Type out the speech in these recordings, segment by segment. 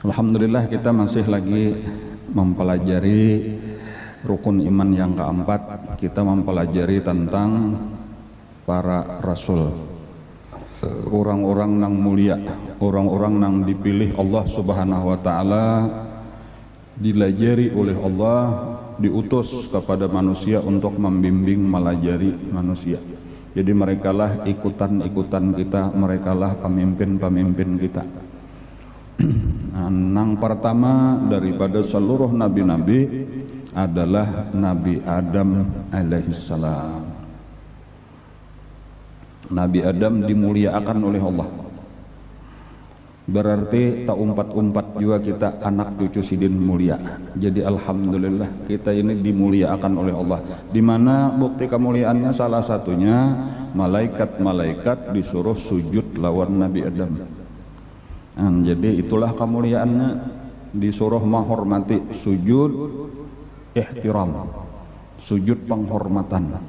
Alhamdulillah kita masih lagi mempelajari rukun iman yang keempat. Kita mempelajari tentang para rasul, orang-orang nang mulia, orang-orang nang dipilih Allah Subhanahu wa taala, dilajari oleh Allah, diutus kepada manusia untuk membimbing melajari manusia. Jadi merekalah ikutan-ikutan kita, merekalah pemimpin-pemimpin kita. Yang pertama daripada seluruh nabi-nabi adalah Nabi Adam alaihissalam. Nabi Adam dimuliakan oleh Allah. Berarti tak umpat-umpat juga kita anak cucu sidin mulia. Jadi alhamdulillah kita ini dimuliakan oleh Allah. Di mana bukti kemuliaannya? Salah satunya malaikat-malaikat disuruh sujud lawan Nabi Adam. Jadi itulah kemuliaannya, disuruh menghormati, sujud ihtiram, sujud penghormatan.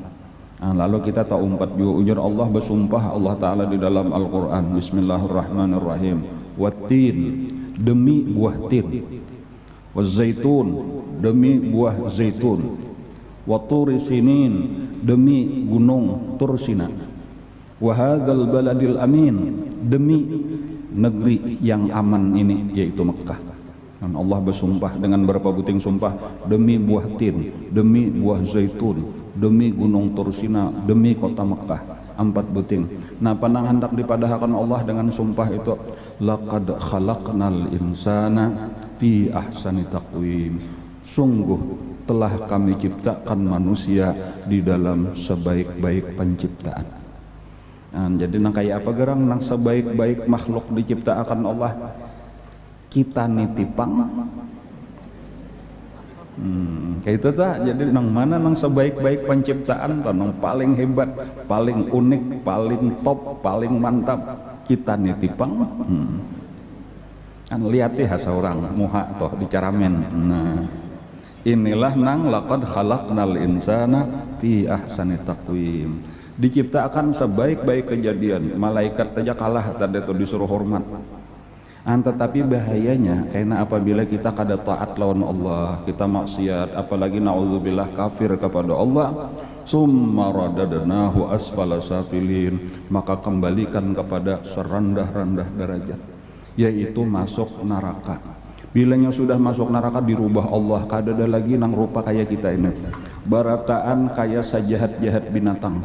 Lalu kita tak umpat juga ujar Allah bersumpah Allah Ta'ala di dalam Al-Quran, Bismillahirrahmanirrahim, wattin, demi buah tin, wazaitun, demi buah zaitun, waturi sinin, demi gunung Tursina, wahadzal baladil amin, demi negeri yang aman ini yaitu Mekah. Dan Allah bersumpah dengan berapa buting sumpah, demi buah tin, demi buah zaitun, demi gunung Tursina, demi kota Mekah, 4 buting. Nah, panang hendak dipadahkan Allah dengan sumpah itu, laqad khalaqnal insana fi ahsani taqwim, sungguh telah kami ciptakan manusia di dalam sebaik-baik penciptaan. Jadi nang kayak apa gerang nang sebaik-baik makhluk diciptakan Allah kita nitipang kayak itu tak. Jadi nang mana nang sebaik-baik penciptaan nang paling hebat, paling unik, paling top, paling mantap kita nitipang. Kan lihat ya seorang muha toh dicaramen. Nah, inilah nang laqad khalaqnal insana fi ahsani taqwim, diciptakan sebaik-baik kejadian. Malaikat saja kalah tadi itu disuruh hormat. Tetapi bahayanya karena apabila kita kada taat lawan Allah, kita maksiat, apalagi naudzubillah kafir kepada Allah, summa radadnahu asfala safilin, maka kembalikan kepada serendah-rendah derajat, yaitu masuk neraka. Bilanya sudah masuk neraka dirubah Allah, kada ada lagi nang rupa kayak kita ini, barataan kayak sajahat-jahat binatang.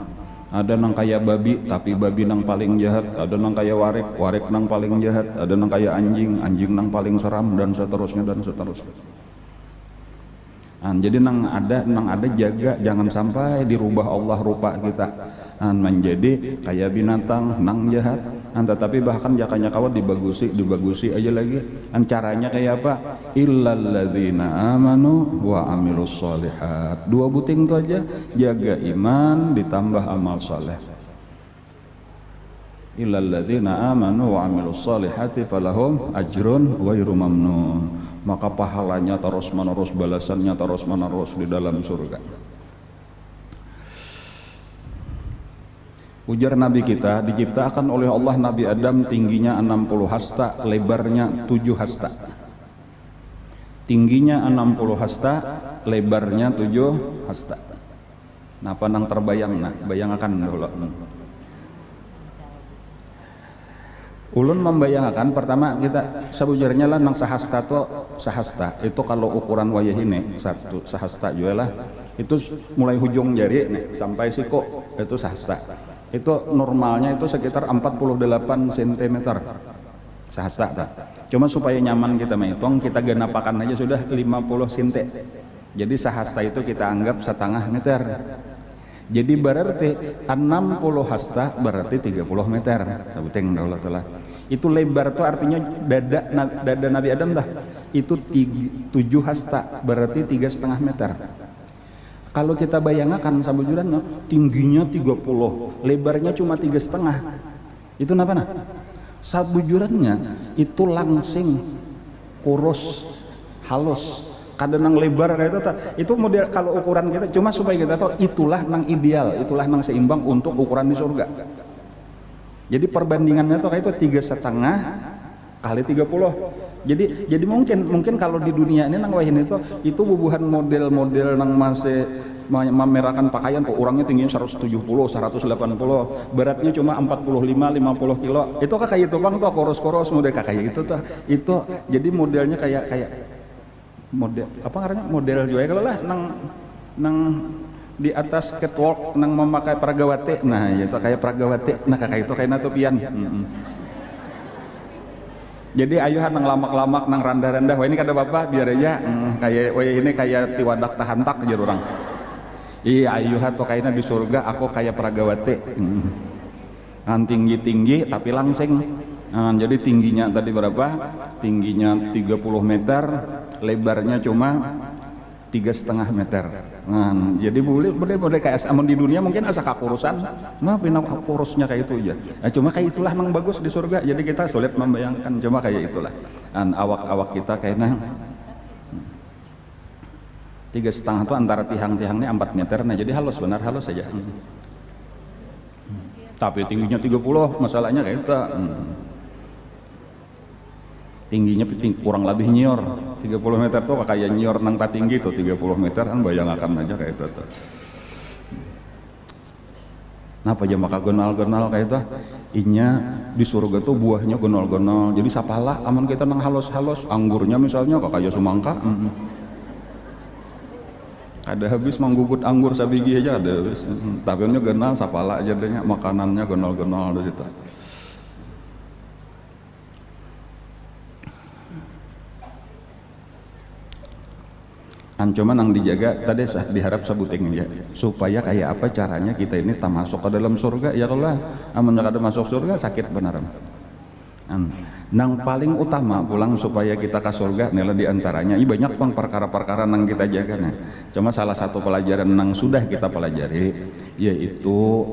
Ada nang kaya babi, tapi babi nang paling jahat. Ada nang kaya warik, warik nang paling jahat. Ada nang kaya anjing, anjing nang paling seram, dan seterusnya dan seterusnya. Jadi nang ada jaga jangan sampai dirubah Allah rupa kita menjadi kaya binatang nang jahat. Tetapi bahkan jakanya kawat dibagusi aja lagi. Caranya kayak apa? Illalladzina amanu wa amilus solihat. 2 buting itu aja, jaga iman ditambah amal saleh. Illalladzina amanu wa amilus solihati falahum ajrun ghairu mamnun, maka pahalanya terus menerus, balasannya terus menerus di dalam surga. Ujar Nabi kita, diciptakan oleh Allah Nabi Adam tingginya 60 hasta, lebarnya 7 hasta. Tingginya 60 hasta, lebarnya 7 hasta. Nah, panang terbayang, nah, bayangkan dulu. Ulun membayangkan pertama kita sebujurnya lah nang sahasta itu kalau ukuran wayah ini satu sahasta juga lah, itu mulai hujung jari nih, sampai siku itu sahasta. Itu normalnya itu sekitar 48 cm sahasta tak? Cuma supaya nyaman kita menghitung, kita genapakan aja sudah 50 cm. Jadi sahasta itu kita anggap setengah meter. Jadi berarti 60 hasta berarti 30 meter. Sabuteng Allah Ta'ala. Itu lebar tuh artinya dada Nabi Adam dah. Itu 7 hasta berarti 3,5 meter. Kalau kita bayangkan sabujurannya tingginya 30, lebarnya cuma 3,5. Itu kenapa nah? Sabujurannya itu langsing, kurus, halus. Kadang nang lebar kayak itu model kalau ukuran kita, cuma supaya kita tahu itulah nang ideal, itulah nang seimbang untuk ukuran di surga. Jadi perbandingannya tuh kayak itu 3,5 kali 30. Jadi mungkin kalau di dunia ini nang wahin itu bubuhan model-model nang masih memerakan pakaian tuh orangnya tingginya 170, 180, beratnya cuma 45, 50 kilo. Itu kayak itu bang tuh koros-koros model kayak itu tuh. Itu jadi modelnya kayak model apa namanya? Model juga kalau lah nang di atas catwalk nang memakai pragawati. Nah, itu kayak pragawati. Nah, kayak itu kayak natupian. Jadi ayuhan nang lamak-lamak nang rendah-rendah. Wah ini kada bapak biar aja kayak wah ini kayak tiwadak tahantak aja orang. Iya ayuhan tuh kayaknya di surga aku kayak pragawati. Tinggi-tinggi tapi langsing. Jadi tingginya tadi berapa? Tingginya 30 meter, lebarnya cuma 3,5 meter. Jadi boleh kayak amun di dunia mungkin asa kakurusan, mah pindah kurusnya kayak itu aja. Cuma kayak itulah nang bagus di surga. Jadi kita sulit membayangkan, cuma kayak itulah. Awak-awak kita kayaknya 3,5 itu antara tiang-tiangnya 4 meter. Nah jadi halus benar halus saja. Tapi tingginya 30, masalahnya kayak itu. Tingginya kurang lebih nyior 30 meter tuh kayak nyior nang tinggi tuh 30 meter kan bayangkan aja kayak itu tuh. Napa aja maka gonal-gonal kayak itu inya di surga tuh buahnya gonal-gonal jadi sapalah aman kita nang halus-halus anggurnya misalnya kayak semangka ada habis manggugut anggur sabigi aja ada habis tapi nya gonal sapalah aja deh makanannya gonal-gonal di situ. Cuma nang dijaga tadi diharap sebuting ya supaya kayak apa caranya kita ini tak masuk ke dalam surga ya kalau amun kada masuk surga sakit benar. Nang paling utama pulang supaya kita ke surga inilah diantaranya ini banyak pang perkara-perkara nang kita jaga nih. Cuma salah satu pelajaran nang sudah kita pelajari yaitu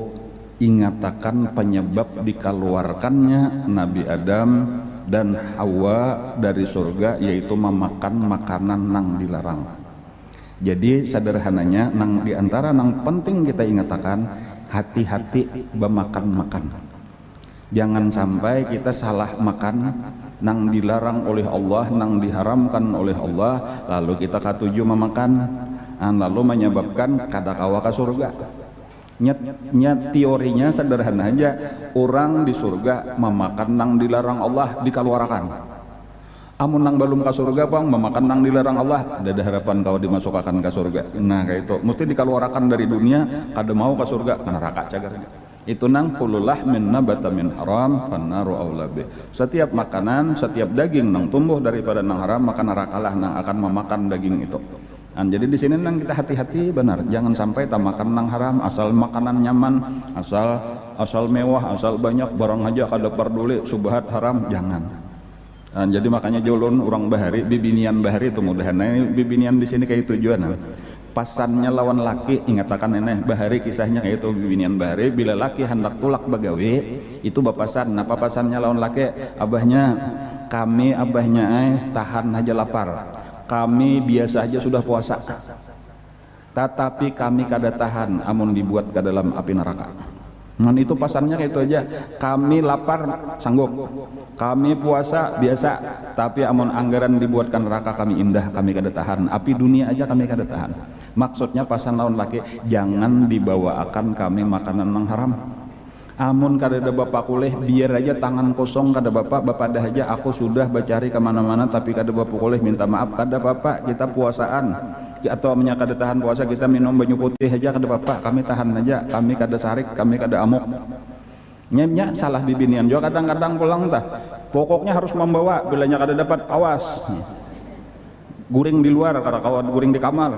ingatakan penyebab dikeluarkannya Nabi Adam dan Hawa dari surga yaitu memakan makanan nang dilarang. Jadi sederhananya nang diantara nang penting kita ingatakan hati-hati bemakan-makan. Jangan sampai kita salah makan nang dilarang oleh Allah, nang diharamkan oleh Allah, lalu kita katuju memakan, lalu menyebabkan kada kawa ka surga. Nyat teorinya sederhana aja, orang di surga memakan nang dilarang Allah dikeluarkan. Amun nang belum ke surga bang memakan nang dilarang Allah ada harapan kau dimasukkan ke surga. Nah kayak itu mesti dikeluarkan dari dunia kada mau ke surga ke neraka cagarnya. Itu nang kulullah min nabata min haram fannaru aula bih. Setiap makanan setiap daging nang tumbuh daripada nang haram maka nerakalah nang akan memakan daging itu. Jadi di sini nang kita hati-hati benar jangan sampai tak makan nang haram asal makanan nyaman asal mewah asal banyak barang aja kada peduli subhat haram jangan. Jadi makanya jolon orang bahari bibinian bahari itu mudahan bibinian di sini kayak tujuan pasannya lawan laki ingatakan ini bahari kisahnya kayak itu bibinian bahari bila laki hendak tulak bagawe itu bapasan nah papasannya lawan laki abahnya kami abahnya tahan aja lapar kami biasa aja sudah puasa tetapi kami kada tahan amun dibuat ke dalam api neraka. Itu pasannya kayak itu aja kami lapar sanggup kami puasa biasa tapi amun anggaran dibuatkan neraka kami indah kami kada tahan api dunia aja kami kada tahan maksudnya pasan lawan laki jangan dibawakan kami makanan yang haram amun kada ada bapak kulih biar aja tangan kosong kada bapak dah aja aku sudah bercari kemana-mana tapi kada bapak kulih minta maaf kada bapak kita puasaan atau amnya kada tahan puasa kita minum banyu putih aja kada bapak kami tahan aja kami kada sarik kami kada amok nyemnya salah bibinian juga kadang-kadang pulang tah pokoknya harus membawa bilanya kada dapat awas guring di luar kada kawan guring di kamar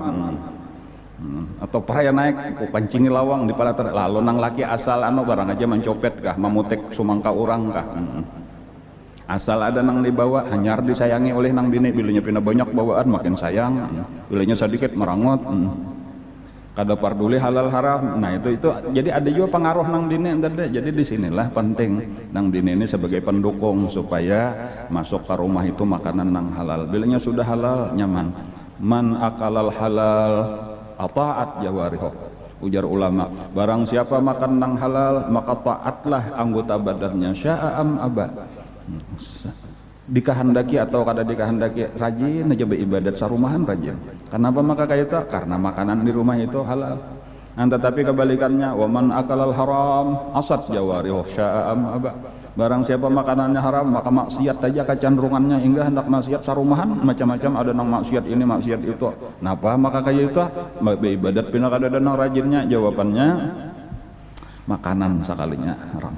atau peraya naik pancingi lawang di pala lalu nang laki asal barang aja mencopet kah memutek sumangka orang kah asal ada nang dibawa hanyar disayangi oleh nang bini bilanya pindah banyak bawaan makin sayang bilanya sedikit merangot kada parduli halal haram nah itu jadi ada juga pengaruh nang bini jadi disinilah penting nang bini ini sebagai pendukung supaya masuk ke rumah itu makanan nang halal bilanya sudah halal nyaman man akalal halal ataat jawariho ujar ulama barang siapa makan nang halal maka taatlah anggota badannya sya'am aba dikehendaki atau kada dikehendaki rajin aja beribadat sarumahan rajin. Kenapa maka kayak itu? Karena makanan di rumah itu halal. Tetapi kebalikannya, waman akalal haram asad jawarihu sya'am aba. Barang siapa makanannya haram maka maksiat aja kecenderungannya, hingga hendak maksiat sarumahan macam-macam, ada nang maksiat ini maksiat itu. Napa maka kayak itu? Beribadat pina kada ada nang rajinnya. Jawabannya makanan sekalinya haram.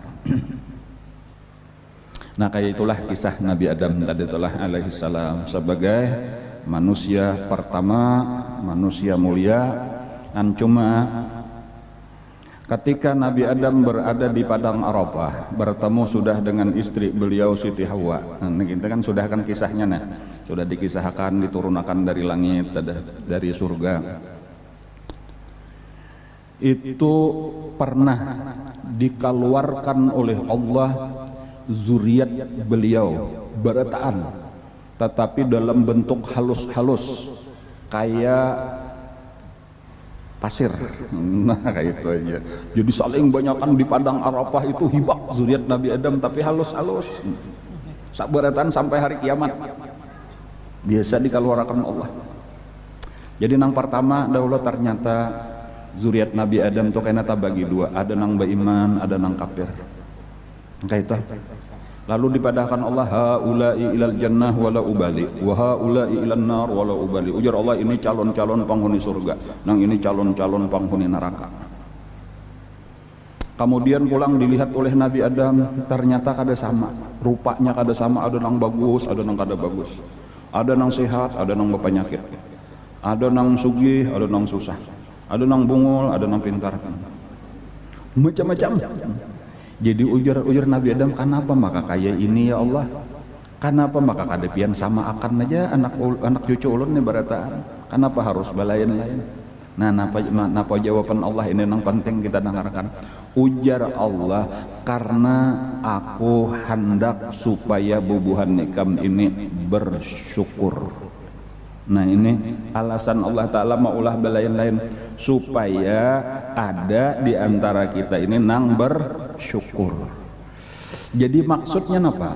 Nah kayak itulah kisah Nabi Adam tadi itulah alaihi salam sebagai manusia pertama, manusia mulia. Dan cuma ketika Nabi Adam berada di padang Arafah bertemu sudah dengan istri beliau Siti Hawa. Nah, kita kan sudah kan kisahnya, nah sudah dikisahkan diturunkan dari langit dari surga. Itu pernah dikeluarkan oleh Allah zuriat beliau berataan, tetapi dalam bentuk halus-halus kayak pasir. Nah kayak itu aja. Jadi saling banyakkan di padang Arafah itu hibak zuriat Nabi Adam, tapi halus-halus. Sabaratan sampai hari kiamat. Biasa dikeluarkan Allah. Jadi nang pertama dahulu ternyata zuriat Nabi Adam tuh kena bagi dua, ada nang beriman, ada nang kafir. Kayak itu. Lalu dipadahkan Allah, haula'i ilal jannah wala ubali wa haula'i ilan nar wala ubali. Ujar Allah, ini calon-calon penghuni surga, nang ini calon-calon penghuni neraka. Kemudian pulang dilihat oleh Nabi Adam, ternyata kada sama, rupanya kada sama, ada nang bagus, ada nang kada bagus, ada nang sehat, ada nang berpenyakit, ada nang sugih, ada nang susah, ada nang bungul, ada nang pintar, macam-macam. Jadi ujar Nabi Adam, kenapa maka kayak ini ya Allah? Kenapa maka kadepian sama akan aja anak cucu ulun nih barataan? Kenapa harus balain-lain? Nah, napa jawaban Allah ini yang penting kita dengarkan. Ujar Allah, karena aku hendak supaya bubuhan nikam ini bersyukur. Nah ini alasan Allah Ta'ala maulah balain lain, supaya ada di antara kita ini nang bersyukur. Jadi maksudnya apa?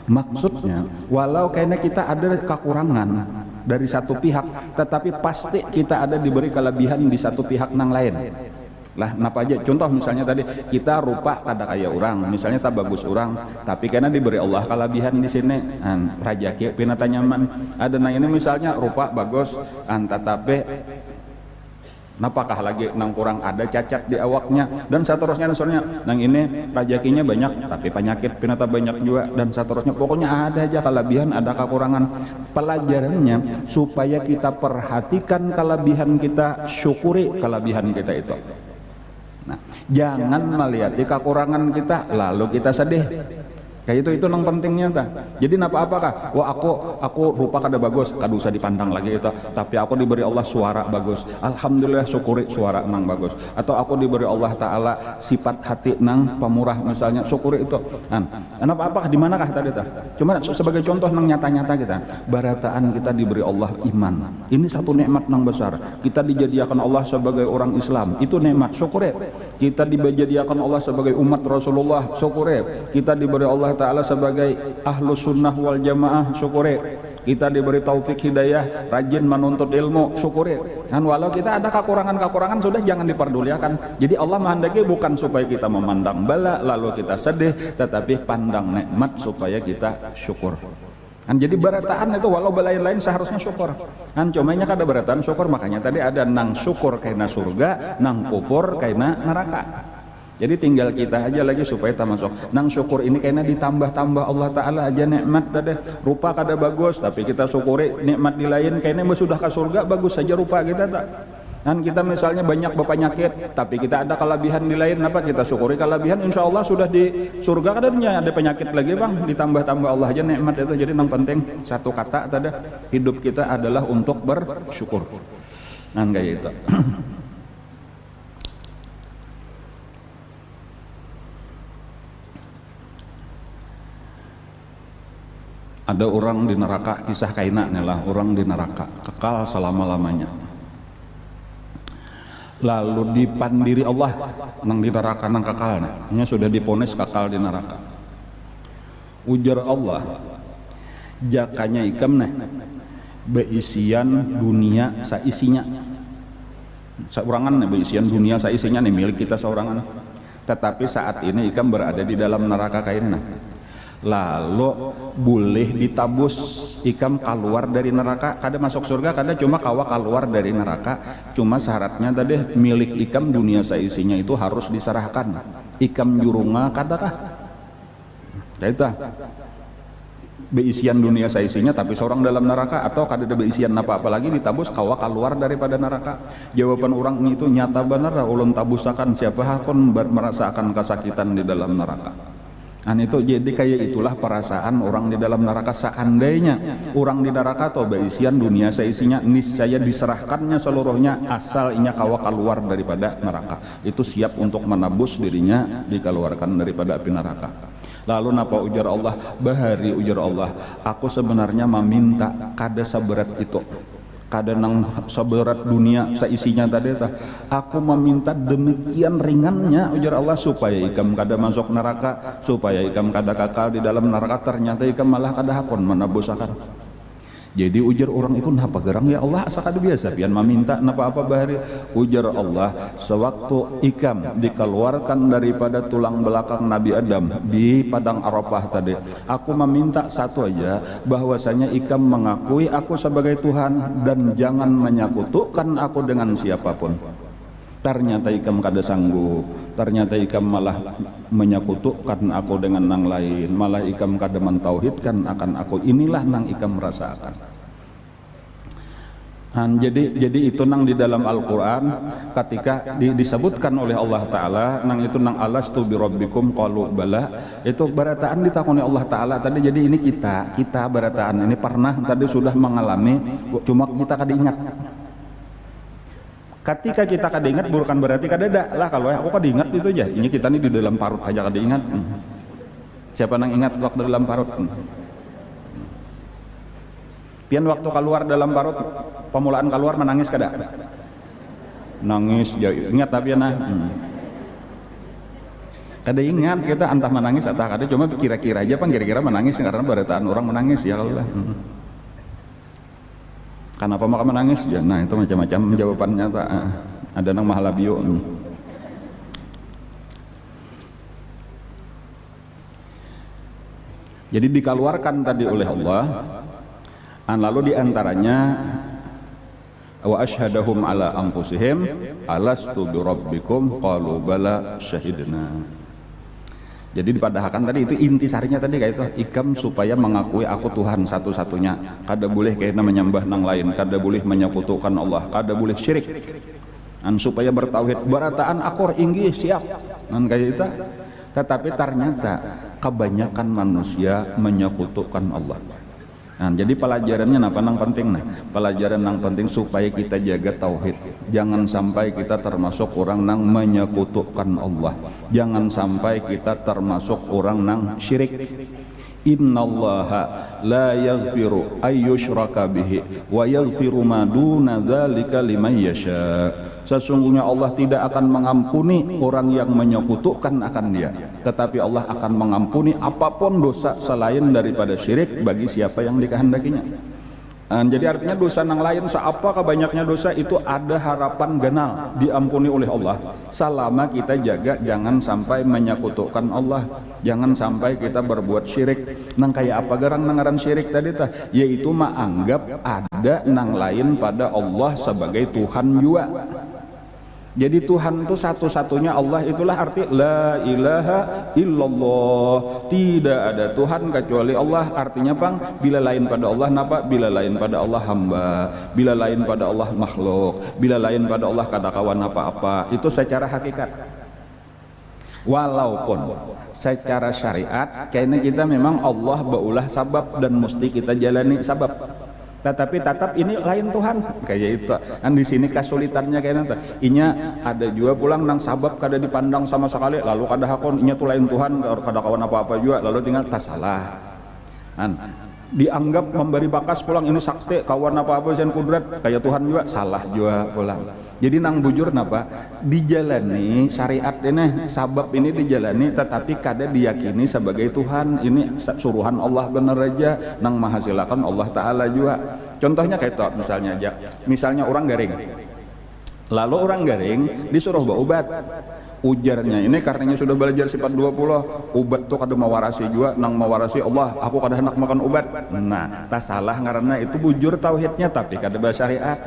Maksudnya walau kayaknya kita ada kekurangan dari satu pihak, tetapi pasti kita ada diberi kelebihan di satu pihak nang lain. Lah napa aja contoh misalnya tadi kita rupa kada kaya orang, misalnya tak bagus orang, tapi karena diberi Allah kelebihan di sini, raja kia pinata nyaman. Ada nang ini misalnya rupa bagus, tetapi napakah lagi nang kurang ada cacat di awaknya dan seterusnya. Soalnya nang ini rezekinya banyak tapi penyakit pinata banyak juga dan seterusnya. Pokoknya ada aja kelebihan, ada kekurangan. Pelajarannya supaya kita perhatikan kelebihan kita, syukuri kelebihan kita itu. Nah, jangan melihat di kekurangan kita lalu kita sedih. Kayak itu nang pentingnya ta. Jadi apakah? Wah aku rupa kada bagus, kada usah dipandang lagi itu. Tapi aku diberi Allah suara bagus. Alhamdulillah syukuri suara nang bagus. Atau aku diberi Allah Ta'ala sifat hati nang pemurah misalnya, syukuri itu. Apakah di manakah tadi ta? Cuma sebagai contoh nang nyata-nyata kita. Barataan kita diberi Allah iman. Ini satu nikmat nang besar. Kita dijadikan Allah sebagai orang Islam. Itu nikmat, syukuri. Kita dijadikan Allah sebagai umat Rasulullah, syukuri. Kita diberi Allah Ta'ala sebagai ahlu sunnah wal jamaah, syukuri. Kita diberi taufik hidayah, rajin menuntut ilmu, syukuri. Dan walau kita ada kekurangan-kekurangan sudah jangan diperdulikan. Jadi Allah menghendaki bukan supaya kita memandang bala lalu kita sedih, tetapi pandang nikmat supaya kita syukur. Kan jadi barataan itu walau lain-lain seharusnya syukur. Kan cumanya kada barataan syukur, makanya tadi ada nang syukur kaina surga, nang kufur kaina neraka. Jadi tinggal kita aja lagi supaya kita masuk. Nang syukur ini kayaknya ditambah-tambah Allah Ta'ala aja nikmat tadi. Rupa kada bagus tapi kita syukuri nikmat di lain, kayaknya sudah ke surga bagus saja rupa kita tak. Dan kita misalnya banyak berpenyakit tapi kita ada kelebihan di lain, apa kita syukuri kelebihan, insya Allah sudah di surga kadangnya ada penyakit lagi bang, ditambah-tambah Allah aja nikmat itu. Jadi yang penting satu kata tadi, hidup kita adalah untuk bersyukur. Nah kayak itu. Ada orang di neraka, kisah kaina lah, orang di neraka kekal selama-lamanya. Lalu dipandiri Allah nang di neraka nang kekal, nya sudah diponis kekal di neraka. Ujar Allah, jakanya ikam nah beisian dunia saisinya saurangan beisian dunia saisinya nih milik kita saurangan. Tetapi saat ini ikam berada di dalam neraka kainna, lalu boleh ditabus ikam keluar dari neraka, kada masuk surga, kada cuma kawa keluar dari neraka. Cuma syaratnya tadi milik ikam dunia saisinya itu harus diserahkan. Ikam jurunga kadakah kaita beisian dunia saisinya tapi seorang dalam neraka, atau kada ada beisian apa-apa lagi ditabus kawa keluar daripada neraka. Jawaban orang itu nyata benar, ulun tabusakan siapa hakon merasakan kesakitan di dalam neraka. Itu jadi kayak itulah perasaan orang di dalam neraka. Seandainya orang di neraka atau beisian dunia seisinya niscaya diserahkannya seluruhnya asal inya kawa keluar daripada neraka, itu siap untuk menebus dirinya dikeluarkan daripada api neraka. Lalu napa ujar Allah? Bahari ujar Allah, aku sebenarnya meminta kada seberat itu, kada nang seberat dunia seisinya tadi tah. Aku meminta demikian ringannya ujar Allah supaya ikam kada masuk neraka, supaya ikam kada kakal di dalam neraka. Ternyata ikam malah kada hakon menebus akan. Jadi ujar orang itu napa gerang ya Allah asa kada biasa pian meminta napa apa bahari. Ujar Allah, sewaktu ikam dikeluarkan daripada tulang belakang Nabi Adam di padang Arafah tadi, aku meminta satu aja, bahwasanya ikam mengakui aku sebagai Tuhan dan jangan menyekutukan aku dengan siapapun. Ternyata ikam kada sanggup, ternyata ikam malah menyekutukan aku dengan nang lain, malah ikam kada mentauhidkan akan aku. Inilah nang ikam merasakan. Jadi itu nang di dalam Al-Quran ketika disebutkan oleh Allah Ta'ala nang itu nang alastu birabbikum qalu bala, itu barataan ditakoni Allah Ta'ala tadi. Jadi ini kita barataan ini pernah tadi sudah mengalami, cuma kita kada ingat. Ketika kita kada ingat bukan berarti kada ada lah. Kalau aku kada ingat itu aja, ini kita nih di dalam parut aja kada ingat. Siapa nang ingat waktu dalam parut? Pian waktu keluar dalam parut, pemulaan keluar menangis kada? Nangis, ya ingat tapi nah. Kada ingat kita antah menangis atau kada, cuma kira-kira aja pan kira-kira menangis karena barataan orang menangis ya kalau lah. Kenapa maka menangis? Ya, nah itu macam-macam jawabannya tak ada nang mahalabio. Jadi dikeluarkan tadi oleh Allah, lalu diantaranya wa asyhadahum ala anfusihim alastu birabbikum qalu bala syahidna. Jadi dipadahkan tadi itu intisarinya tadi kayak itu ikam supaya mengakui aku Tuhan satu-satunya, kada boleh kayak menyembah nang lain, kada boleh menyekutukan Allah, kada boleh syirik. Supaya bertauhid barataan akor inggih siap nan kayak itu. Tetapi ternyata kebanyakan manusia menyekutukan Allah. Jadi pelajarannya apa nang penting nah? Pelajaran nang penting supaya kita jaga tauhid. Jangan sampai kita termasuk orang nang menyekutukan Allah. Jangan sampai kita termasuk orang nang syirik. Innallaha la yaghfiru ayyushraka bihi wa yaghfiru ma duna dzalika liman yasha. Sesungguhnya Allah tidak akan mengampuni orang yang menyekutukan akan Dia, tetapi Allah akan mengampuni apapun dosa selain daripada syirik bagi siapa yang dikehendakinya. Jadi artinya dosa nang lain seapakah banyaknya dosa itu ada harapan ganal diampuni oleh Allah selama kita jaga jangan sampai menyekutukan Allah, jangan sampai kita berbuat syirik. Nang kayak apa garang nangaran syirik tadi tah, yaitu menganggap ada nang lain pada Allah sebagai Tuhan juga. Jadi Tuhan itu satu-satunya Allah, itulah arti la ilaha illallah, tidak ada Tuhan kecuali Allah. Artinya bang, bila lain pada Allah napa? Bila lain pada Allah hamba, bila lain pada Allah makhluk, bila lain pada Allah kada kawan apa-apa. Itu secara hakikat. Walaupun secara syariat kayaknya kita memang Allah baulah sabab dan mesti kita jalani sabab, tetapi tetap ini lain Tuhan kayak itu. Di sini kesulitannya kayaknya inya ada juga pulang nang sabab kada dipandang sama sekali, lalu kada hakon inya tuh lain Tuhan kada kawan apa-apa juga, lalu tinggal tak salah. dianggap memberi bakas pulang ini sakti kawan apa-apa sen kudrat kayak Tuhan juga salah juga pulang. Jadi nang bujur napa dijalani syariat ini sabab ini dijalani tetapi kada diyakini sebagai Tuhan, ini suruhan Allah bener aja nang menghasilkan Allah Ta'ala juga. Contohnya kayak itu misalnya aja, misalnya orang garing, lalu orang garing disuruh bawa obat, ujarnya ini karenanya sudah belajar sifat 20 obat tuh kada mawarasi juga nang mawarasi Allah aku kada hendak makan obat. Nah tak salah karena itu bujur tauhidnya tapi kada bahasa syariat.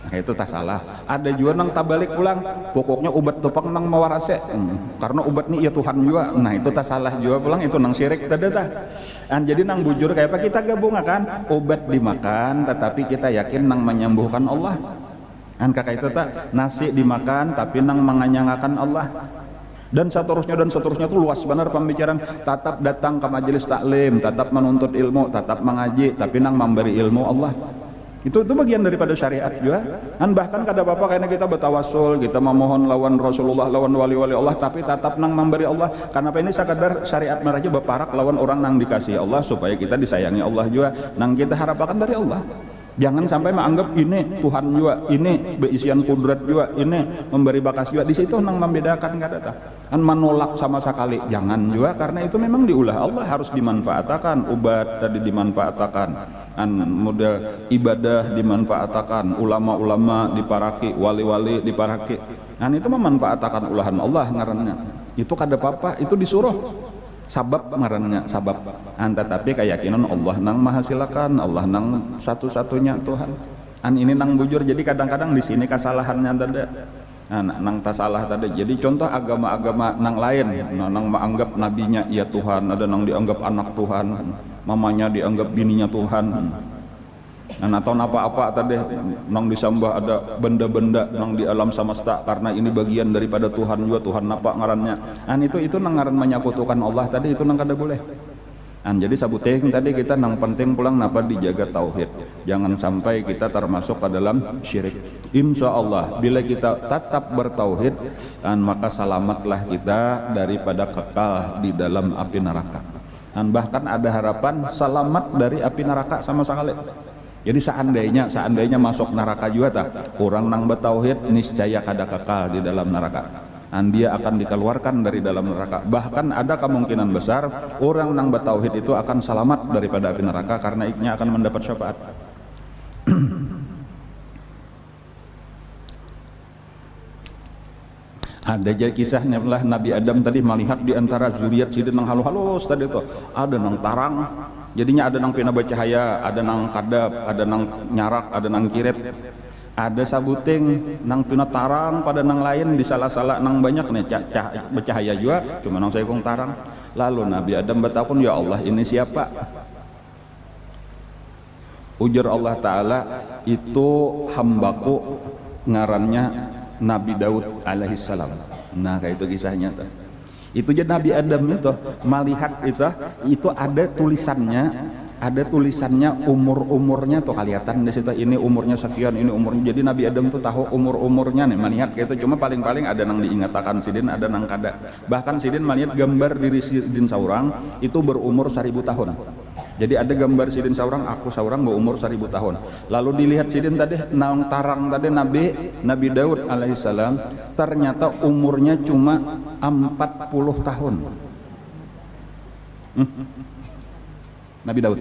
Nah itu tak salah. Ada juga nang tabalik pulang pokoknya obat topang nang mawarase karena obat nih ya Tuhan juga. Nah itu tak salah juga pulang, itu nang syirik tadi tah. Jadi nang bujur kayak apa kita gabung kan obat dimakan tetapi kita yakin nang menyembuhkan Allah. Kakak itu tak nasi dimakan tapi nang menganyangakan Allah, dan seterusnya tuh luas benar pembicaraan. Tetap datang ke majelis taklim, tetap menuntut ilmu, tetap mengaji tapi nang memberi ilmu Allah. Itu bagian daripada syariat juga. Bahkan kada apa-apa karena kita bertawasul, kita memohon lawan Rasulullah, lawan wali-wali Allah tapi tetap nang memberi Allah. Karena apa ini sekadar syariat meraja berparak lawan orang nang dikasih Allah supaya kita disayangi Allah juga. Nang kita harapkan dari Allah. Jangan sampai menganggap ini Tuhan juga, ini beisian kudrat juga, ini memberi bakas juga. Di situ nang membedakan kada tah. Menolak sama sekali jangan juga, karena itu memang diulah Allah harus dimanfaatkan, obat tadi dimanfaatkan, model ibadah dimanfaatkan, ulama-ulama diparaki, wali-wali diparaki. Itu memanfaatkan ulahan Allah ngarannya. Itu kada apa-apa, itu disuruh. Sabab ngarannya sabab. Tetapi keyakinan Allah nang menghasilkan, Allah nang satu-satunya Tuhan. Ini nang bujur. Jadi kadang-kadang di sini kesalahannya tadi. Nang tasalah tadi. Jadi contoh agama-agama nang lain, nang menganggap nabinya ya Tuhan, ada nang dianggap anak Tuhan, mamanya dianggap bininya Tuhan. Atau apa-apa tadi nang disembah ada benda-benda nang di alam semesta karena ini bagian daripada Tuhan juga, Tuhan apa ngarannya. Itu nang ngaran menyekutukan Allah tadi, itu nang kada boleh. Jadi sabuting tadi kita nang penting pulang napa dijaga tauhid. Jangan sampai kita termasuk ke dalam syirik. Insya Allah bila kita tetap bertauhid, maka selamatlah kita daripada kekal di dalam api neraka. Bahkan ada harapan selamat dari api neraka sama sekali. Jadi seandainya masuk neraka juga tak, orang nang bertauhid niscaya kada kekal di dalam neraka. Dia akan dikeluarkan dari dalam neraka. Bahkan ada kemungkinan besar orang nang bertauhid itu akan selamat daripada api neraka karena iknya akan mendapat syafaat. Ada jadi kisahnya lah Nabi Adam tadi melihat di antara zuriat sidin nang halus tadi itu ada nang tarang. Jadinya ada nang pina bercahaya, ada nang kadap, ada nang nyarak, ada nang kiret, ada sabuting nang pina tarang pada nang lain di salah-salah nang banyak nih bercahaya juga, cuma nang saya kong tarang. Lalu Nabi Adam bertakun, ya Allah ini siapa? Ujar Allah Ta'ala, itu hambaku ngarannya Nabi Daud alaihissalam. Nah kayak itu kisahnya tuh. Itu jadi Nabi Adam itu melihat itu ada tulisannya umurnya tuh kelihatan di situ, ini umurnya sekian, ini umurnya. Jadi Nabi Adam tuh tahu umurnya nih melihat gitu. Cuma paling-paling ada nang diingatakan sidin, ada nang kada. Bahkan sidin melihat gambar diri sidin saurang itu berumur 1000 tahun. Jadi ada gambar sidin saurang, aku saurang berumur 1000 tahun. Lalu dilihat sidin tadi nang tarang tadi Nabi Daud alaihissalam, ternyata umurnya cuma 40 tahun. Nabi Daud.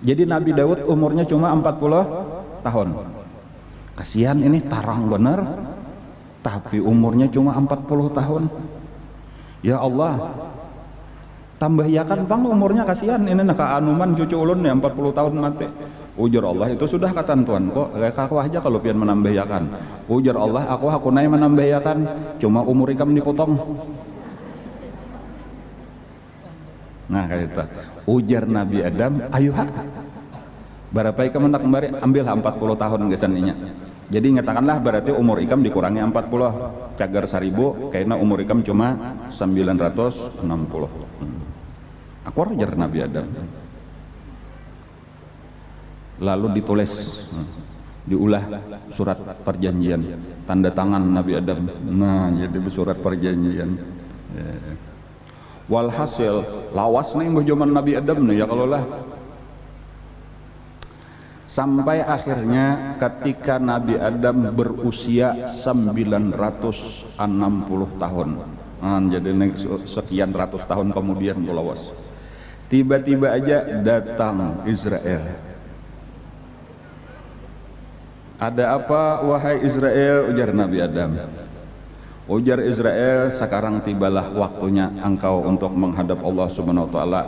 Jadi Nabi Daud umurnya cuma 40 tahun. Kasihan ini tarang bener, tapi umurnya cuma 40 tahun. Ya Allah, tambah yakan bang umurnya, kasihan ini nak anuman cucu ulun ya 40 tahun mati. Ujar Allah, itu sudah ketentuan kok, kayak aku aja kalau pian menambah yakan. Ujar Allah, aku naik menambah yakan, cuma umur ikam dipotong. Nah kayak itu. Ujar Nabi Adam, ayo hak berapa ikam hendak kembali ambil 40 tahun kesaninya. Jadi ngatakanlah berarti umur ikam dikurangi 40 cagar 1000 karena umur ikam cuma 960. Aku ujar Nabi Adam. Lalu ditulis, diulah surat perjanjian, tanda tangan Nabi Adam. Nah jadi surat perjanjian. Walhasil lawas nih zaman Nabi Adam nih ya kalau lah. Sampai akhirnya ketika Nabi Adam berusia 960 tahun. Jadi sekian ratus tahun kemudian lawas. Tiba-tiba aja datang Israel. Ada apa wahai Israel, ujar Nabi Adam. Ujar Israel, sekarang tibalah waktunya engkau untuk menghadap Allah Subhanahu wa taala.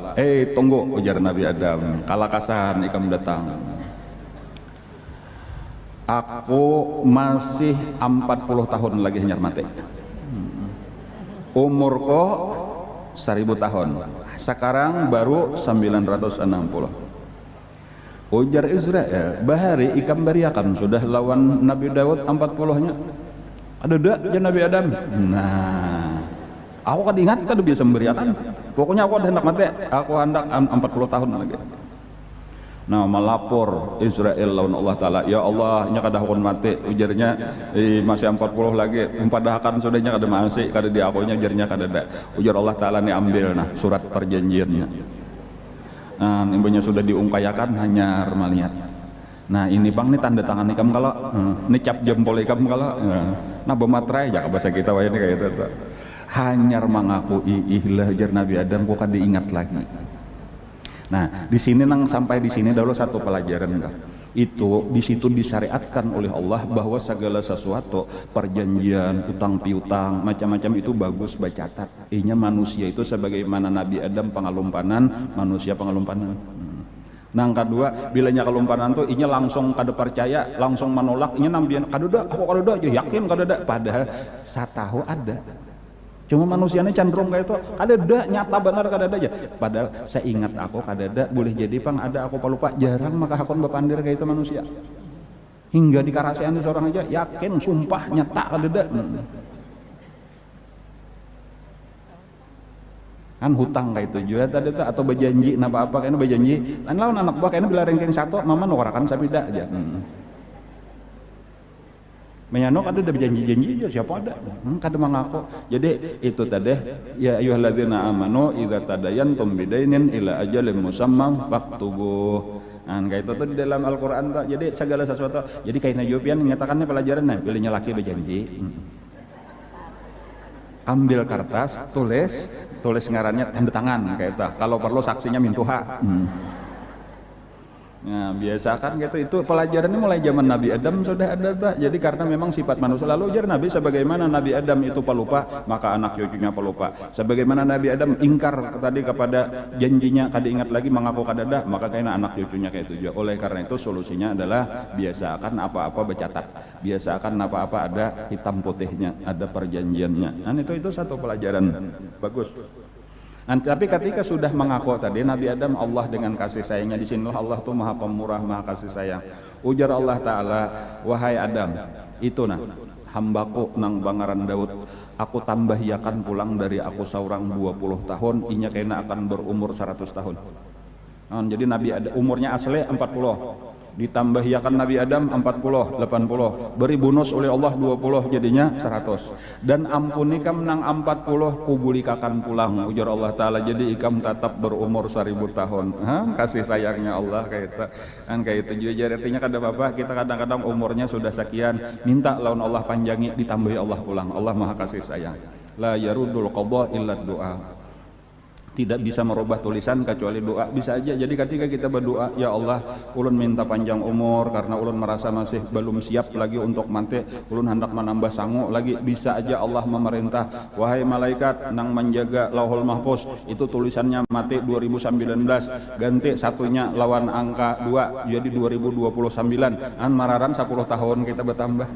Tunggu, ujar Nabi Adam, kalakasan ikam datang. Aku masih 40 tahun lagi hanyar mati. Umurku 1000 tahun. Sekarang baru 960. Ujar Israel, bahari ikam bariakan sudah lawan Nabi Daud 40-nya. Ada dak ya Nabi Adam. Nah, aku kan ingat kan biasa memberiakan. Pokoknya aku hendak mati, aku hendak 40 tahun lagi. Nah, melapor Israel lawan Allah Ta'ala, ya Allah nya kada hakun mati, ujarnya masih 40 lagi, padahkan sudahnya kada masih, kada diakunya ujarnya kada ada. Ujar Allah Ta'ala nih ambil nah surat perjanjiannya. Nah, ibunya sudah diungkayakan hanya melihat. Nah, ini bang nih tanda tangan ikam kalau nih cap jempol ikam kalau nah bematrai ya bahasa kita wayang kayak itu tuh. Hanyar mengaku ihlah ujar Nabi Adam kok kada diingat lagi. Nah, di sini nang sampai di sini dahulu satu pelajaran kan. Itu di situ disyariatkan oleh Allah bahwa segala sesuatu perjanjian, utang piutang, macam-macam itu bagus bacatat. Inya manusia itu sebagaimana Nabi Adam pengalumpanan, manusia pengalumpanan. Nang kedua, bilanya kelumpanan tuh inya langsung kada percaya, langsung menolak, inya nambian kada aku kada aja yakin kada padahal satahu ada. Cuma manusianya cenderung kayak itu, ada nyata benar kada ada aja. Padahal saya ingat aku kada ada, boleh jadi pang ada aku lupa, jarang maka hakon bepandir kayak itu manusia. Hingga di karasean seorang aja yakin sumpah nyata kada ada. Kan hutang kayak itu juga tadi tuh atau berjanji napa apa kayaknya berjanji. Lain lawan anak buah kayaknya bila ranking satu mama norakan sabida aja. Menyanok ada berjanji-janji aja siapa ada kada mengaku. Jadi itu tadi ya ayyuhalladzina amanu idza tadayantum bidainin ila ajalin musamma faktubuh. Nah kayak itu tuh di dalam Al-Qur'an tuh. Jadi segala sesuatu jadi kayak Najupian menyatakannya pelajaran nah pilihnya laki berjanji. Ambil kertas tulis ngarannya tanda tangan kayak itu. Kalau perlu saksinya mintuha. Nah, biasakan gitu itu pelajarannya mulai zaman Nabi Adam sudah ada tak. Jadi karena memang sifat manusia lalu ujar Nabi sebagaimana Nabi Adam itu pelupa maka anak cucunya pelupa. Sebagaimana Nabi Adam ingkar tadi kepada janjinya kada ingat lagi mengaku kada ada maka kayaknya anak cucunya kayak itu juga. Oleh karena itu solusinya adalah biasakan apa-apa bercatat. Biasakan apa-apa ada hitam putihnya, ada perjanjiannya. Dan itu satu pelajaran bagus. Nah, tapi ketika sudah mengaku tadi Nabi Adam Allah dengan kasih sayangnya di sini Allah tuh maha pemurah maha kasih sayang. Ujar Allah Ta'ala, wahai Adam itu nah hambaku nang bangaran Daud aku tambahiakan pulang dari aku seorang 20 tahun inya kena akan berumur 100 tahun. Nah, jadi Nabi Adam umurnya asli 40 ditambahiakan Nabi Adam 40, 80 beri bonus oleh Allah 20 jadinya 100 dan ampuni kam nang 40 kubulikakan pulang ujar Allah Ta'ala jadi ikam tetap berumur 1000 tahun. Kasih sayangnya Allah kayak itu kan kayak itu juga artinya kada apa kita kadang-kadang umurnya sudah sekian minta lawan Allah panjangi ditambahi Allah pulang. Allah maha kasih sayang la yarudul qadha illa doa. Tidak bisa merubah tulisan kecuali doa. Bisa aja jadi ketika kita berdoa ya Allah ulun minta panjang umur karena ulun merasa masih belum siap lagi untuk mati, ulun hendak menambah sangu lagi, bisa aja Allah memerintah wahai malaikat nang menjaga lauhul mahfuz itu tulisannya mati 2019 ganti satunya lawan angka 2 jadi 2029 an mararan 10 tahun kita bertambah.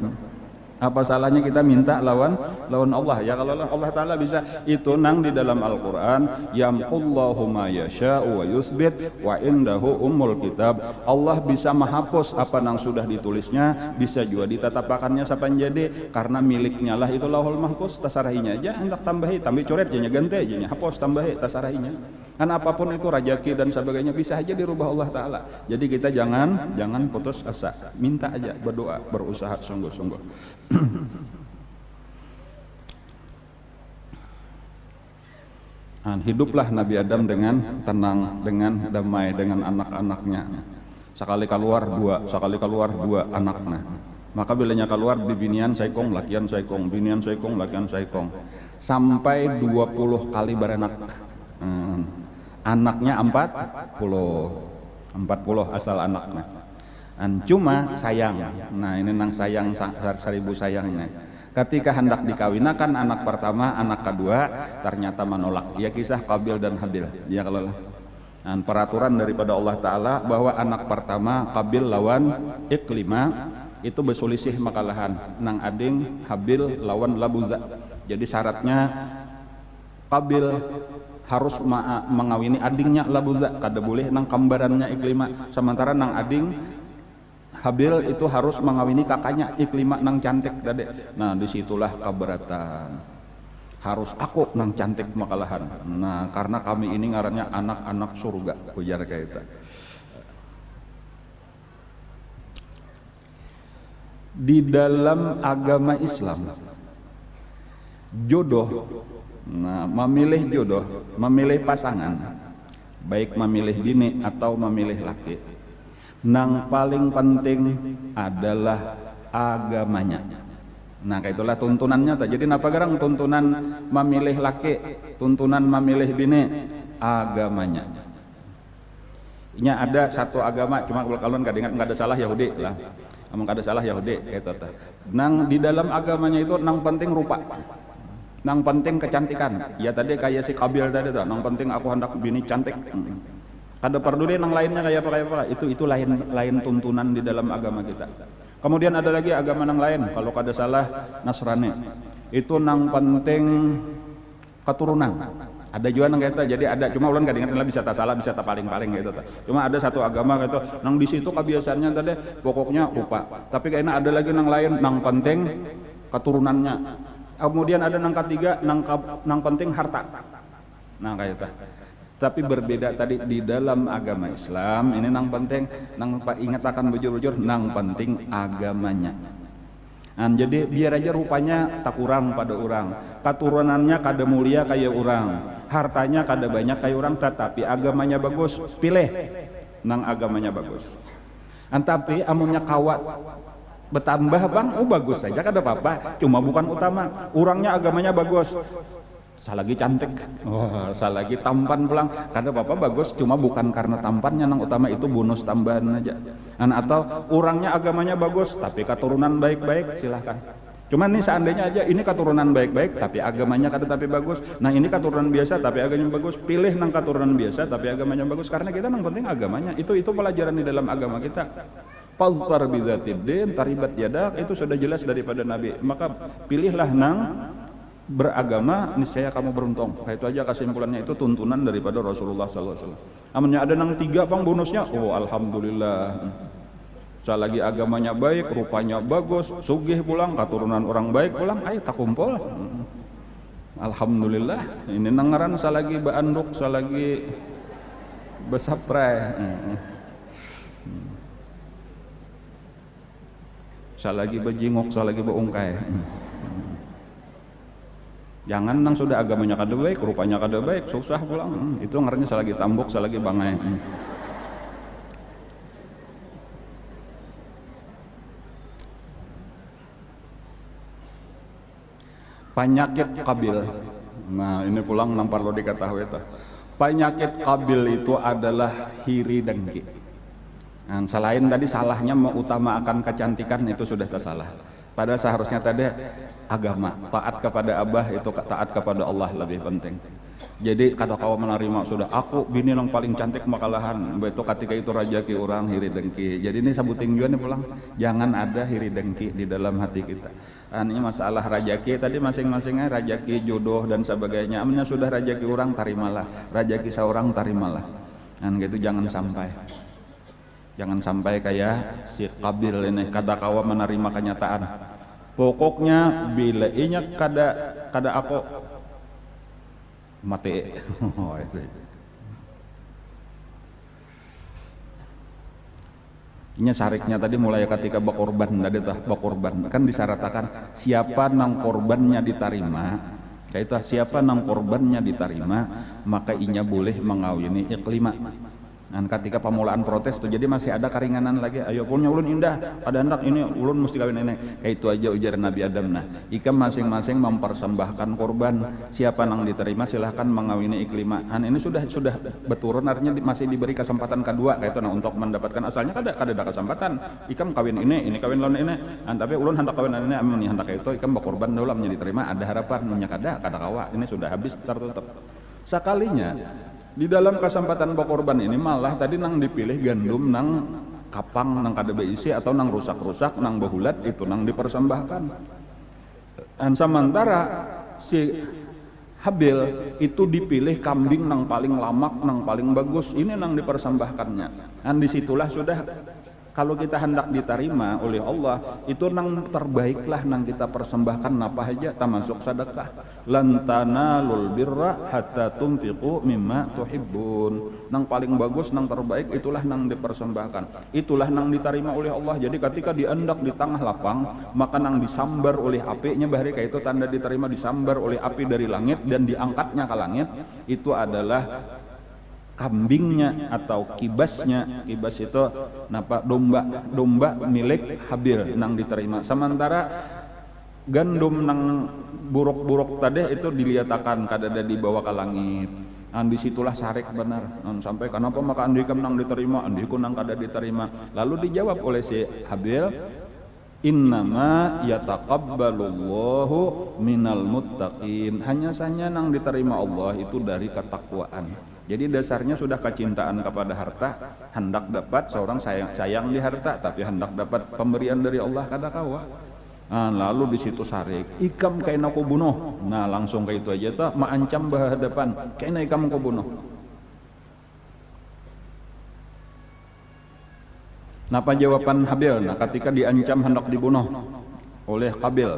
Apa salahnya kita minta lawan Allah ya kalau Allah Ta'ala bisa itu nang di dalam Al-Quran yamhullahu ma yasha'u wa yusbit wa indahu ummul kitab. Allah bisa menghapus apa nang sudah ditulisnya bisa juga ditatapakannya sapan jadi karena miliknya lah itu lauhul mahfuz tasarahinya aja hendak tambahi coret jadinya ganti jadinya hapus tambahi tasarahinya kan apapun itu rajaki dan sebagainya bisa aja dirubah Allah Ta'ala. Jadi kita jangan putus asa, minta aja berdoa berusaha sungguh-sungguh. Hiduplah Nabi Adam dengan tenang, dengan damai, dengan anak-anaknya. Sekali keluar dua anaknya. Maka bilanya keluar bibinian saikong, lakian saikong, binian saikong, lakian saikong. Sampai 20 kali beranak. Anaknya 40 asal anaknya. Cuma sayang. Nah, ini nang sayang seribu sayangnya. Ketika hendak dikawinakan anak pertama, anak kedua ternyata menolak. Ya kisah Qabil dan Habil. Ya kalau peraturan daripada Allah Ta'ala bahwa anak pertama Qabil lawan Iklimah itu berselisih makalahan. Nang ading Habil lawan Labuza. Jadi syaratnya Qabil harus mengawini adingnya Labuza, kada boleh nang kembarannya Iklimah. Sementara nang ading Habil itu harus mengawini kakaknya Iklimah nang cantik tadi. Nah, disitulah keberatan. Harus aku nang cantik makalahan. Nah, karena kami ini ngarannya anak-anak surga, ujar kita. Di dalam agama Islam, jodoh, nah, memilih jodoh, memilih pasangan, baik memilih bini atau memilih laki, nang paling penting adalah agamanya. Nah, itulah tuntunannya. Jadi napa garang tuntunan memilih laki, tuntunan memilih bini, agamanya. Ini ada satu agama, cuma kalau nggak ingat nggak ada salah Yahudi lah, emang nggak ada salah Yahudi gitu. Nang di dalam agamanya itu nang penting rupa, nang penting kecantikan. Ya tadi kayak si Qabil tadi tuh, nang penting aku hendak bini cantik. Kada peduli nang lainnya kayak apa, itu lain tuntunan di dalam agama kita. Kemudian ada lagi agama nang lain, kalau kada salah Nasrani, itu nang penting keturunan. Ada juga nang kata, jadi ada, cuma ulang kadang kadang bisa tak salah, bisa tak paling-paling gitu. Cuma ada satu agama gitu, nang di situ kebiasaannya tadi pokoknya rupa. Tapi kayaknya ada lagi nang lain, nang penting keturunannya. Kemudian ada nang ketiga, nang penting harta. Nah kayak itu. Tapi berbeda tadi di dalam agama Islam ini nang penting, nang ingat akan bujur-bujur, nang penting agamanya. Jadi biar aja rupanya tak kurang pada orang, keturunannya kada mulia kayak orang, hartanya kada banyak kayak orang, tetapi agamanya bagus, pilih nang agamanya bagus. Tapi amunnya kawat bertambah bang, bagus saja kada apa-apa, cuma bukan utama, orangnya agamanya bagus. Salagi cantik, salagi tampan pulang, kada apa-apa bagus, cuma bukan karena tampannya nang utama, itu bonus tambahan aja. Atau orangnya agamanya bagus, tapi keturunan baik-baik, silahkan. Cuman nih seandainya aja ini keturunan baik-baik, tapi agamanya kada tapi bagus. Nah ini keturunan biasa, tapi agamanya bagus. Pilih nang keturunan biasa, tapi agamanya bagus, karena kita nang penting agamanya. Itu pelajaran di dalam agama kita. Fazfar bidzatid din taribat yadak, itu sudah jelas daripada Nabi. Maka pilihlah nang beragama, niscaya kamu beruntung. Itu aja kesimpulannya, itu tuntunan daripada Rasulullah SAW. Amannya ada nang tiga bang bonusnya, alhamdulillah. Selagi agamanya baik, rupanya bagus, sugih pulang, keturunan orang baik pulang, ayo tak kumpul. Alhamdulillah. Ini nangaran selagi baanduk, selagi besaprai, selagi bejingok, selagi beungkai. Jangan nang sudah agamanya kada baik, rupanya kada baik, susah pulang. Itu ngaranya selagi tambuk, selagi bangai. Penyakit Qabil. Nah, ini pulang nang perlu diketahui itu. Penyakit Qabil itu adalah iri dengki. Nah, selain tadi salahnya mengutamakan kecantikan, itu sudah tersalah. Padahal seharusnya tadi agama, taat kepada Abah itu taat kepada Allah lebih penting. Jadi kada kau menerima sudah aku bini yang paling cantik makalahan, itu ketika itu rajaki orang iri dengki. Jadi ini sabuting juga nih pulang, jangan ada iri dengki di dalam hati kita. Ini masalah rajaki tadi masing-masingnya rajaki jodoh dan sebagainya. Amnya sudah rajaki orang tarimalah, rajaki seorang tarimalah. Dan gitu jangan sampai kayak si Qabil ini kada kawa menerima kenyataan. Pokoknya bila inyak kada aku mati. Ini syariknya tadi mulai ketika bakorban tadi tah bakorban kan disyaratkan siapa nang korbannya diterima Kaitu siapa nang korbannya diterima maka inya boleh mengawini iklima. Dan ketika pemulaan protes tuh jadi masih ada keringanan lagi, ayo punya ulun indah ada anak ini ulun mesti kawin ini. Kayak itu aja ujar Nabi Adam. Nah ikam masing-masing mempersembahkan korban, siapa nang diterima silahkan mengawini iklima. Dan ini sudah beturun, artinya masih diberi kesempatan kedua kayak itu. Nah untuk mendapatkan asalnya kada ada kesempatan ikam kawin ini kawin lawan ini. Tapi ulun hendak kawin ini amun hendak itu ikam berkorban dulu menjadi diterima, ada harapan nya kada kawa ini sudah habis tertutup. Sekalinya di dalam kesempatan berkorban ini malah tadi nang dipilih gandum nang kapang nang kada beisi atau nang rusak-rusak nang behulat itu nang dipersembahkan. Dan sementara si Habil itu dipilih kambing nang paling lamak nang paling bagus, ini nang dipersembahkannya. Dan disitulah sudah kalau kita hendak diterima oleh Allah itu nang terbaiklah nang kita persembahkan apa aja termasuk sedekah. Lan tanalul birra hatta tunfiqu mimma tuhibbun. Nang paling bagus nang terbaik itulah nang dipersembahkan, itulah nang diterima oleh Allah. Jadi ketika diendak di tengah lapang maka nang disambar oleh apinya bahari kayak itu tanda diterima, disambar oleh api dari langit dan diangkatnya ke langit, itu adalah kambingnya atau kibasnya. Kibas itu napa domba milik Habil nang diterima. Sementara gandum nang buruk-buruk tadi itu diliatakan kadada dibawa ke langit. Disitulah sarik benar. Sampai kenapa maka andikam nang diterima, andiku nang kada diterima. Lalu dijawab oleh si Habil, innama yataqabbalullahu minal muttaqin. Hanya saja nang diterima Allah itu dari ketakwaan. Jadi dasarnya sudah kecintaan kepada harta, hendak dapat seorang sayang di harta, tapi hendak dapat pemberian dari Allah kada kawa. Lalu di situ sarik, ikam kaina ku bunuh. Nah langsung kayak itu aja tuh maancam berhadapan, kaina ikam ku bunuh. Napa jawaban Habil? Nah ketika diancam hendak dibunuh oleh Qabil,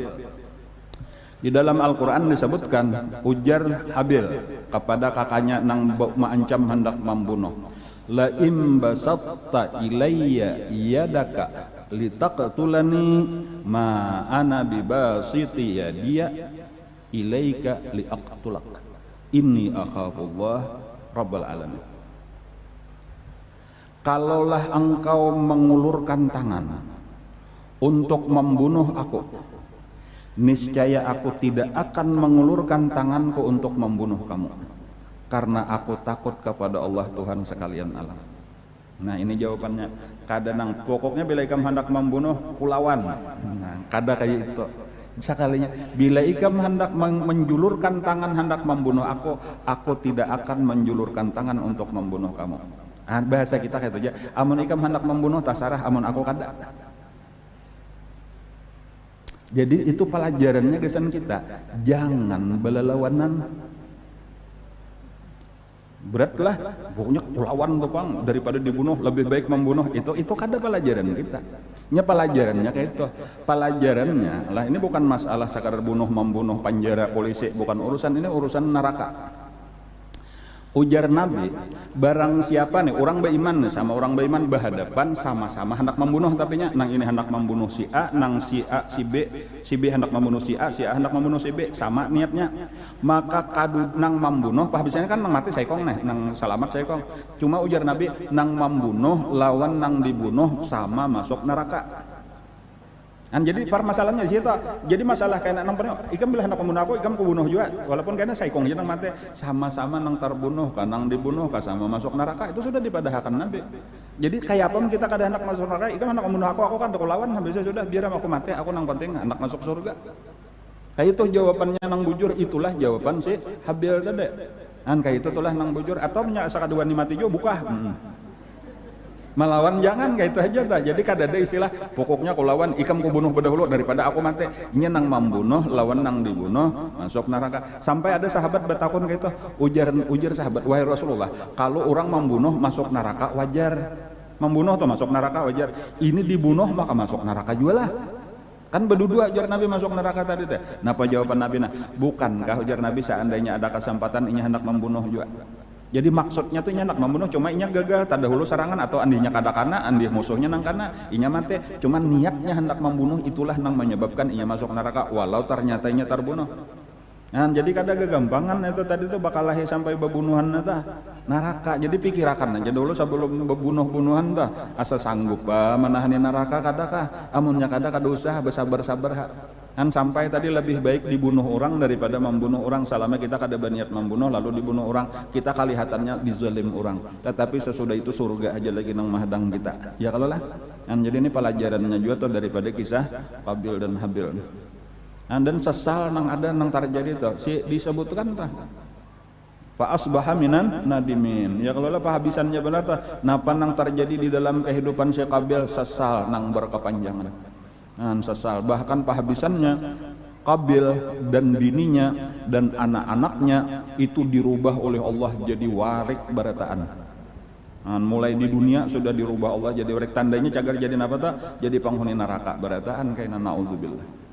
di dalam Al-Quran disebutkan ujar Habil kepada kakaknya nang mengancam hendak membunuh, la im basatta ilayya yadaka litaqtulani ma ana bibasiti yadiya ilaika liaqtulak inni akhafullah rabbal alamin. Kalaulah engkau mengulurkan tangan untuk membunuh aku, niscaya aku tidak akan mengulurkan tanganku untuk membunuh kamu, karena aku takut kepada Allah Tuhan sekalian alam. Nah ini jawabannya. Kadang pokoknya bila ikam hendak membunuh kulawan. Nah, kada kayak itu. Sekalinya bila ikam hendak menjulurkan tangan hendak membunuh aku tidak akan menjulurkan tangan untuk membunuh kamu. Bahasa kita kayak itu aja. Amun ikam hendak membunuh tasarah, amun aku kada. Jadi itu pelajarannya kesan kita, jangan belelawanan. Beratlah, pokoknya lawan tuh Bang, daripada dibunuh lebih baik membunuh. Itu kada pelajaran kita. Nya pelajarannya kayak itu. Pelajarannya lah ini bukan masalah sekadar bunuh membunuh penjara polisi, bukan urusan ini, urusan neraka. Ujar Nabi, barang siapa nih orang beriman nih sama orang beriman berhadapan sama-sama hendak membunuh, tapi nya nang ini hendak membunuh si A, nang si A si B hendak membunuh si A hendak membunuh si B, sama niatnya. Maka kadu nang membunuh, biasanya kan nang mati saikong nih, nang selamat saikong. Cuma ujar Nabi, nang membunuh lawan nang dibunuh sama masuk neraka. Jadi permasalahannya di situ. Jadi masalah kayak nampaknya, ikam bila hendak membunuh aku, ikam kubunuh juga. Walaupun kayaknya saikong aja nang mati, sama-sama nang terbunuh, kan nang dibunuh, kan sama masuk neraka. Itu sudah dipadahkan Nabi. Jadi kayak apa kita kada hendak masuk neraka, ikam hendak membunuh aku kan lawan, habisnya sudah biar aku mati, aku nang penting hendak masuk surga. Kayak itu jawabannya nang bujur, itulah jawaban si Habil tadi. Kayak itu tulah nang bujur atau nya sakaduan ni mati juga buka. Melawan jangan kayak itu aja ta. Jadi kada ada istilah pokoknya aku lawan ikam ku bunuh berdahulu daripada aku mati. Nya nang membunuh lawan nang dibunuh masuk neraka. Sampai ada sahabat bertakun kayak itu, ujar sahabat, wahai Rasulullah, kalau orang membunuh masuk neraka wajar. Membunuh atau masuk neraka wajar. Ini dibunuh maka masuk neraka juga lah. Kan berdua ujar Nabi masuk neraka tadi teh. Napa jawaban Nabi? Bukankah ujar Nabi seandainya ada kesempatan ini hendak membunuh juga. Jadi maksudnya tuh nyak membunuh, cuma inya gagal tada hulu serangan atau andinya kada kana, andi musuhnya nang kana, inya mati. Cuma niatnya hendak membunuh itulah nang menyebabkan inya masuk neraka walau ternyata inya terbunuh. Nah, jadi kada kegampangan itu tadi tuh bakal lahir sampai bebunuhan tah neraka. Jadi pikirakan aja dulu sebelum bebunuh-bunuhan tah asa sanggup menahani neraka kadakah amunnya kada usaha bersabar-sabar kan sampai tadi lebih baik dibunuh orang daripada membunuh orang selama kita kada berniat membunuh lalu dibunuh orang kita kelihatannya dizalim orang tetapi sesudah itu surga aja lagi nang mahadang kita ya kalau lah kan jadi ini pelajarannya juga tuh daripada kisah Qabil dan Habil. Dan sesal nang ada nang terjadi tuh si disebutkan tah fa asbaha minan nadimin ya kalau lah pahabisannya benar tah napa nang terjadi di dalam kehidupan si Qabil sesal nang berkepanjangan sesal bahkan pahabisannya Qabil dan bininya dan anak-anaknya itu dirubah oleh Allah jadi warik barataan. Mulai di dunia sudah dirubah Allah jadi warik tandanya cagar jadi apa tah jadi penghuni neraka barataan kaina naudzubillah.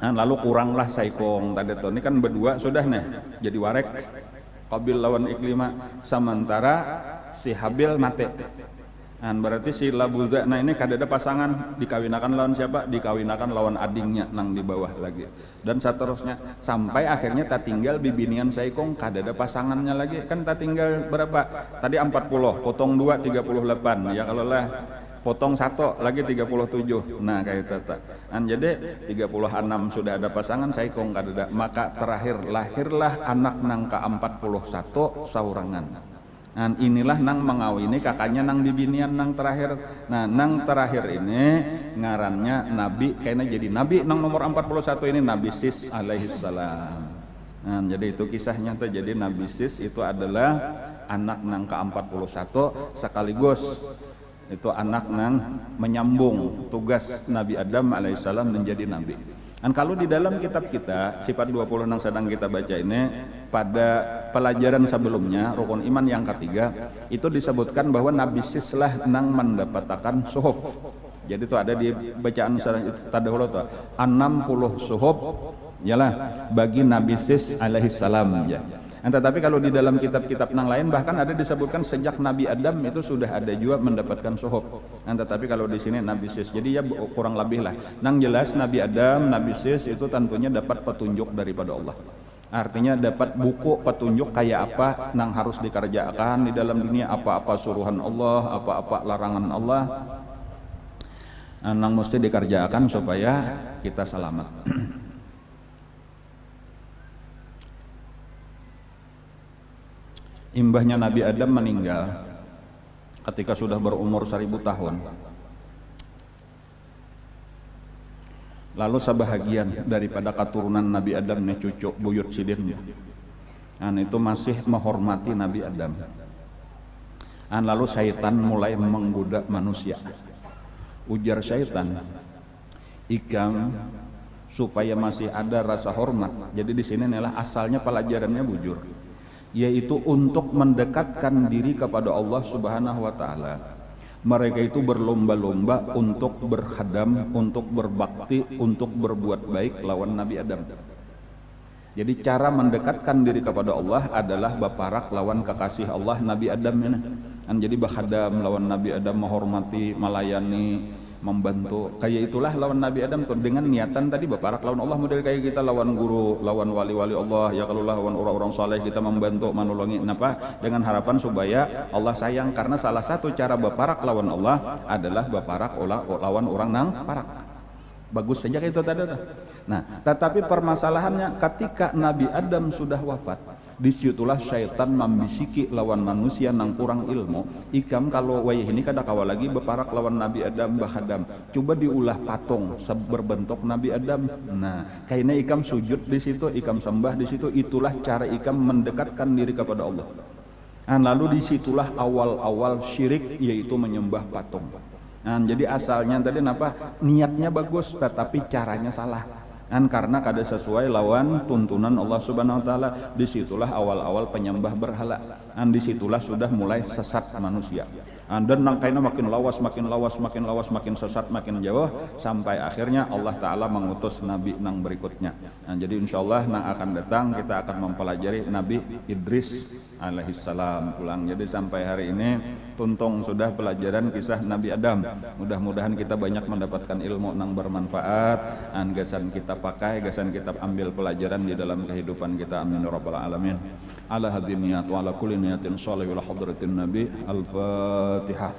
Lalu kuranglah saikong tadi tuh ini kan berdua sudah nih jadi warek Qabil lawan Iklimah sementara si Habil mati. Berarti si Labuza nah ini kada ada pasangan dikawinakan lawan siapa dikawinakan lawan adingnya nang di bawah lagi dan seterusnya sampai akhirnya tak tinggal bibinian saikong kada ada pasangannya lagi kan tak tinggal berapa tadi 40 potong 2 38 ya kalau lah potong 1 lagi 37 nah kayak itu jadi 36 sudah ada pasangan saikong kada ada maka terakhir lahirlah anak nang ke-41 saurangan. Inilah nang mengawini kakaknya nang bibinian nang terakhir. Nah nang terakhir ini ngarannya Nabi kayaknya jadi Nabi nang nomor 41 ini Nabi Sis alaihissalam. Jadi itu kisahnya tuh jadi Nabi Sis itu adalah anak nang ke-41 sekaligus itu anak nang menyambung tugas Nabi Adam alaihissalam menjadi Nabi. Kalau di dalam kitab kita sifat 20 yang sedang kita baca ini pada pelajaran sebelumnya rukun iman yang ketiga itu disebutkan bahwa Nabi Sislah nang mendapatkan suhuf. Jadi itu ada di bacaan tadahulu tuh 60 suhuf yalah bagi Nabi Sis alaihissalam ya. Tetapi kalau di dalam kitab-kitab yang lain bahkan ada disebutkan sejak Nabi Adam itu sudah ada juga mendapatkan suhuf. Tetapi kalau di sini Nabi Sis, jadi ya kurang lebih lah. Nang jelas Nabi Adam, Nabi Sis itu tentunya dapat petunjuk daripada Allah. Artinya dapat buku petunjuk kayak apa nang harus dikerjakan di dalam dunia, apa-apa suruhan Allah, apa-apa larangan Allah. Nang mesti dikerjakan supaya kita selamat. Imbahnya Nabi Adam meninggal ketika sudah berumur 1000 tahun. Lalu sebahagian daripada keturunan Nabi Adam nih cucu buyut sidinnya itu masih menghormati Nabi Adam. Lalu syaitan mulai menggoda manusia. Ujar syaitan, ikam supaya masih ada rasa hormat. Jadi di sini adalah asalnya pelajarannya bujur, yaitu untuk mendekatkan diri kepada Allah Subhanahu wa taala. Mereka itu berlomba-lomba untuk berkhadam, untuk berbakti, untuk berbuat baik lawan Nabi Adam. Jadi cara mendekatkan diri kepada Allah adalah baparak lawan kekasih Allah Nabi Adam ini. Jadi berkhadam lawan Nabi Adam, menghormati, melayani, membantu. Kayak itulah lawan Nabi Adam tuh dengan niatan tadi baparak lawan Allah model kayak kita lawan guru, lawan wali-wali Allah ya kalau lawan orang-orang saleh kita membantu menolongi apa dengan harapan supaya Allah sayang karena salah satu cara baparak lawan Allah adalah baparak lawan orang nang parak. Bagus saja itu tadi. Nah, tetapi permasalahannya ketika Nabi Adam sudah wafat, disitulah syaitan membisiki lawan manusia nang kurang ilmu. Ikam kalau wayah ini kada kawal lagi beparak lawan Nabi Adam bahadam. Coba diulah patung berbentuk Nabi Adam. Nah, kayaknya ikam sujud di situ, ikam sembah di situ. Itulah cara ikam mendekatkan diri kepada Allah. Lalu disitulah awal-awal syirik yaitu menyembah patung. Jadi asalnya tadi apa niatnya bagus tetapi caranya salah karena kada sesuai lawan tuntunan Allah Subhanahu wa taala. Disitulah awal-awal penyembah berhala, disitulah sudah mulai sesat manusia. Dan nangkainya makin lawas makin sesat makin jauh sampai akhirnya Allah taala mengutus nabi berikutnya. Jadi insyaallah akan datang kita akan mempelajari Nabi Idris alaihissalam pulang. Jadi sampai hari ini tuntung sudah pelajaran kisah Nabi Adam. Mudah-mudahan kita banyak mendapatkan ilmu yang bermanfaat, gasan kita pakai, gasan kita ambil pelajaran di dalam kehidupan kita. Amin ya rabbal alamin. Ala hadhihi niyat wa ala kulli niyatin shalih wa hadratin nabi. Al-Fatihah.